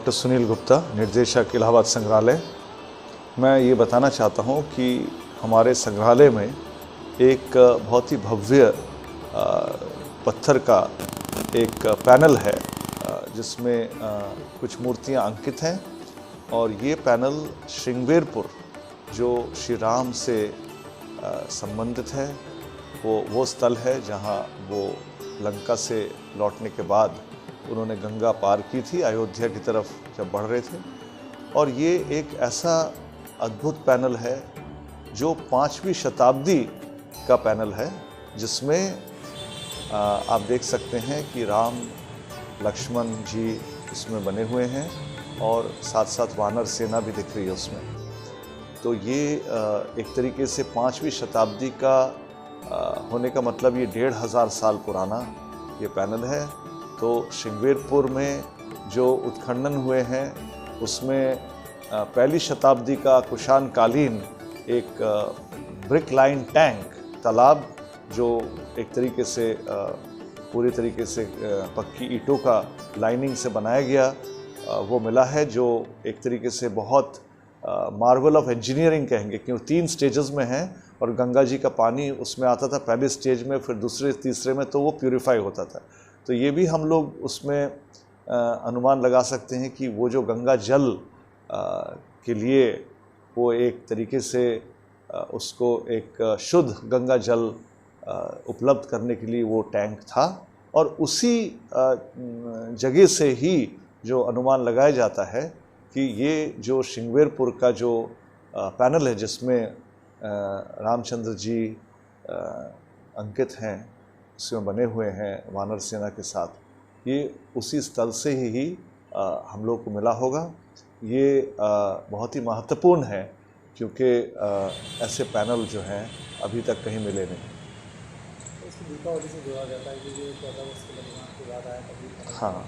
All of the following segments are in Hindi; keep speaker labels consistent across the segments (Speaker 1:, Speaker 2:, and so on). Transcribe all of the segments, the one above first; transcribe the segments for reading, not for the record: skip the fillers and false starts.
Speaker 1: डॉक्टर सुनील गुप्ता, निर्देशक इलाहाबाद संग्रहालय। मैं ये बताना चाहता हूँ कि हमारे संग्रहालय में एक बहुत ही भव्य पत्थर का एक पैनल है जिसमें कुछ मूर्तियाँ अंकित हैं और ये पैनल श्रृंगवेरपुर जो श्री राम से संबंधित है, वो स्थल है जहाँ वो लंका से लौटने के बाद उन्होंने गंगा पार की थी अयोध्या की तरफ जब बढ़ रहे थे। और ये एक ऐसा अद्भुत पैनल है जो 5वीं शताब्दी का पैनल है, जिसमें आप देख सकते हैं कि राम लक्ष्मण जी इसमें बने हुए हैं और साथ साथ वानर सेना भी दिख रही है उसमें। तो ये एक तरीके से 5वीं शताब्दी का होने का मतलब ये 1500 साल पुराना ये पैनल है। तो श्रृंगवेरपुर में जो उत्खनन हुए हैं उसमें पहली शताब्दी का कुषाण कालीन एक ब्रिक लाइन टैंक तालाब जो एक तरीके से पूरी तरीके से पक्की ईंटों का लाइनिंग से बनाया गया वो मिला है, जो एक तरीके से बहुत मार्वल ऑफ इंजीनियरिंग कहेंगे, क्योंकि 3 स्टेजेस में है और गंगा जी का पानी उसमें आता था पहले स्टेज में, फिर दूसरे तीसरे में तो वो प्यूरिफाई होता था। तो ये भी हम लोग उसमें अनुमान लगा सकते हैं कि वो जो गंगा जल के लिए वो एक तरीके से उसको एक शुद्ध गंगा जल उपलब्ध करने के लिए वो टैंक था। और उसी जगह से ही जो अनुमान लगाया जाता है कि ये जो श्रृंगवेरपुर का जो पैनल है जिसमें रामचंद्र जी अंकित हैं, उसमें बने हुए हैं वानर सेना के साथ, ये उसी स्थल से ही हम लोग को मिला होगा। ये बहुत ही महत्वपूर्ण है क्योंकि ऐसे पैनल जो हैं अभी तक कहीं मिले नहीं।
Speaker 2: इसको दीपावली से जोड़ा जाता है कि जो 14 वर्ष के के बाद आया तभी।
Speaker 1: हाँ,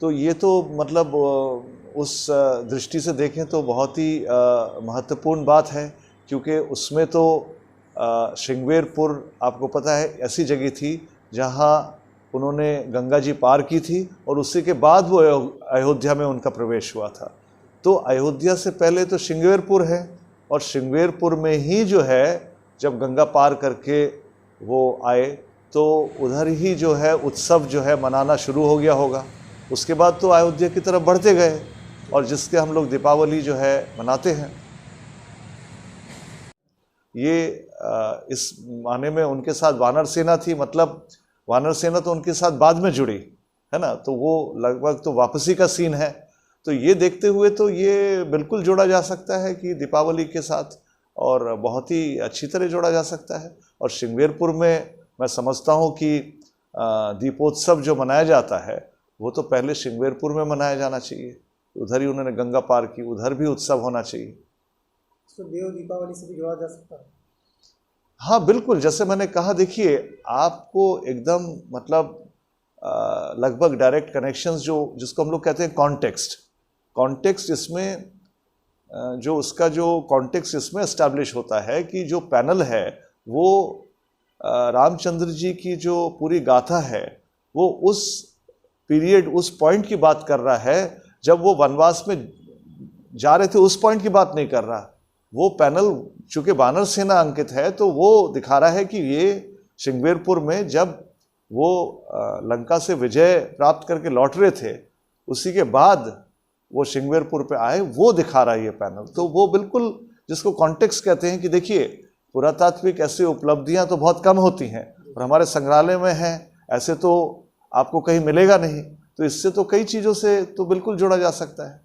Speaker 1: तो ये तो मतलब उस दृष्टि से देखें तो बहुत ही महत्वपूर्ण बात है, क्योंकि उसमें तो श्रृंगवेरपुर आपको पता है ऐसी जगह थी जहाँ उन्होंने गंगा जी पार की थी और उसी के बाद वो अयोध्या में उनका प्रवेश हुआ था। तो अयोध्या से पहले तो श्रृंगवेरपुर है और श्रृंगवेरपुर में ही जो है जब गंगा पार करके वो आए तो उधर ही जो है उत्सव जो है मनाना शुरू हो गया होगा। उसके बाद तो अयोध्या की तरफ बढ़ते गए और जिसके हम लोग दीपावली जो है मनाते हैं। ये इस माने में उनके साथ वानर सेना थी, मतलब वानर सेना तो उनके साथ बाद में जुड़ी है ना, तो वो लगभग तो वापसी का सीन है। तो ये देखते हुए तो ये बिल्कुल जोड़ा जा सकता है कि दीपावली के साथ, और बहुत ही अच्छी तरह जोड़ा जा सकता है। और श्रृंगवेरपुर में मैं समझता हूँ कि दीपोत्सव जो मनाया जाता है वो तो पहले श्रृंगवेरपुर में मनाया जाना चाहिए, उधर ही उन्होंने गंगा पार की, उधर भी उत्सव होना चाहिए।
Speaker 2: तो देव दीपावली से भी जोड़ा जा सकता है।
Speaker 1: हाँ बिल्कुल, जैसे मैंने कहा, देखिए आपको एकदम मतलब लगभग डायरेक्ट कनेक्शंस जो जिसको हम लोग कहते हैं कॉन्टेक्स्ट इसमें जो उसका जो कॉन्टेक्स्ट इसमें एस्टैब्लिश होता है कि जो पैनल है वो रामचंद्र जी की जो पूरी गाथा है वो उस पीरियड उस पॉइंट की बात कर रहा है जब वो वनवास में जा रहे थे, उस पॉइंट की बात नहीं कर रहा। वो पैनल चूंकि वानर सेना अंकित है तो वो दिखा रहा है कि ये श्रृंगवेरपुर में जब वो लंका से विजय प्राप्त करके लौट रहे थे उसी के बाद वो श्रृंगवेरपुर पे आए, वो दिखा रहा है ये पैनल। तो वो बिल्कुल जिसको कॉन्टेक्स्ट कहते हैं कि देखिए पुरातात्विक ऐसी उपलब्धियां तो बहुत कम होती हैं और हमारे संग्रहालय में हैं, ऐसे तो आपको कहीं मिलेगा नहीं। तो इससे तो कई चीज़ों से तो बिल्कुल जोड़ा जा सकता है।